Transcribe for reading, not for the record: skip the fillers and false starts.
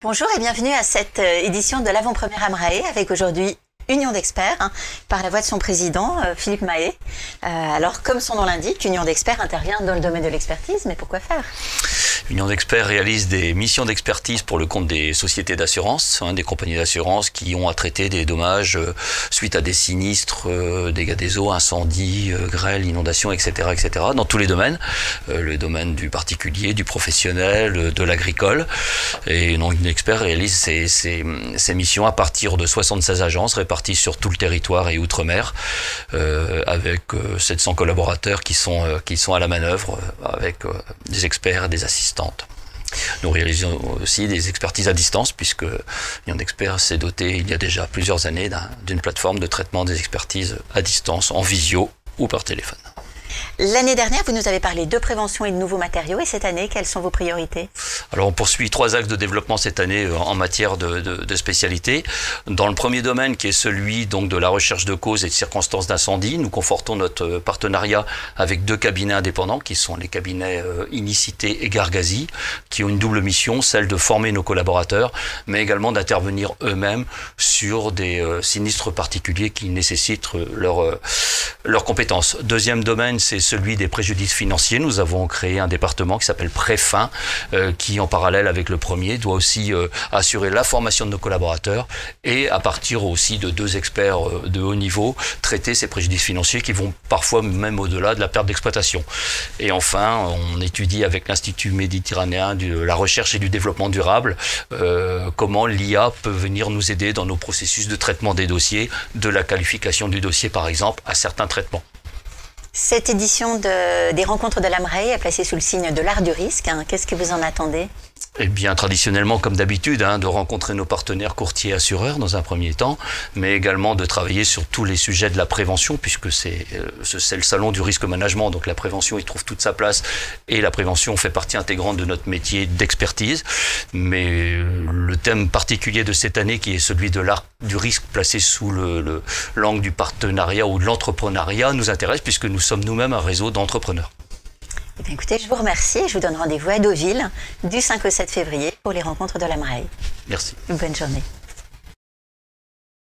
Bonjour et bienvenue à cette édition de l'avant-première Amrae avec aujourd'hui Union d'experts par la voix de son président Philippe Mahé. Alors comme son nom l'indique, Union d'experts intervient dans le domaine de l'expertise, mais pourquoi faire? Union d'experts réalise des missions d'expertise pour le compte des sociétés d'assurance, des compagnies d'assurance qui ont à traiter des dommages suite à des sinistres, dégâts des eaux, incendies, grêles, inondations, etc., etc., dans tous les domaines, le domaine du particulier, du professionnel, de l'agricole. Et Union d'experts réalise ces missions à partir de 76 agences réparties sur tout le territoire et outre-mer, avec 700 collaborateurs qui sont à la manœuvre, avec des experts et des assistants. Nous réalisons aussi des expertises à distance puisque Union d'experts s'est doté il y a déjà plusieurs années d'une plateforme de traitement des expertises à distance, en visio ou par téléphone. L'année dernière, vous nous avez parlé de prévention et de nouveaux matériaux. Et cette année, quelles sont vos priorités? Alors, on poursuit 3 axes de développement cette année en matière de spécialité. Dans le premier domaine, qui est celui donc de la recherche de causes et de circonstances d'incendie, nous confortons notre partenariat avec 2 cabinets indépendants, qui sont les cabinets Inicité et Gargazi, qui ont une double mission, celle de former nos collaborateurs, mais également d'intervenir eux-mêmes sur des sinistres particuliers qui nécessitent leurs compétences. Deuxième domaine, c'est celui des préjudices financiers. Nous avons créé un département qui s'appelle Préfin, qui en parallèle avec le premier doit aussi assurer la formation de nos collaborateurs et à partir aussi de 2 experts de haut niveau, traiter ces préjudices financiers qui vont parfois même au-delà de la perte d'exploitation. Et enfin, on étudie avec l'Institut méditerranéen de la recherche et du développement durable comment l'IA peut venir nous aider dans nos processus de traitement des dossiers, de la qualification du dossier par exemple, à certains traitements. Cette édition des rencontres de l'Amrae est placée sous le signe de l'art du risque. Qu'est-ce que vous en attendez? Eh bien, traditionnellement, comme d'habitude, de rencontrer nos partenaires courtiers et assureurs dans un premier temps, mais également de travailler sur tous les sujets de la prévention, puisque c'est le salon du risque management, donc la prévention y trouve toute sa place, et la prévention fait partie intégrante de notre métier d'expertise. Mais le thème particulier de cette année, qui est celui de l'art du risque placé sous l'angle du partenariat ou de l'entrepreneuriat, nous intéresse, puisque nous sommes nous-mêmes un réseau d'entrepreneurs. Eh bien, écoutez, je vous remercie et je vous donne rendez-vous à Deauville du 5 au 7 février pour les rencontres de l'Amrae. Merci. Bonne journée.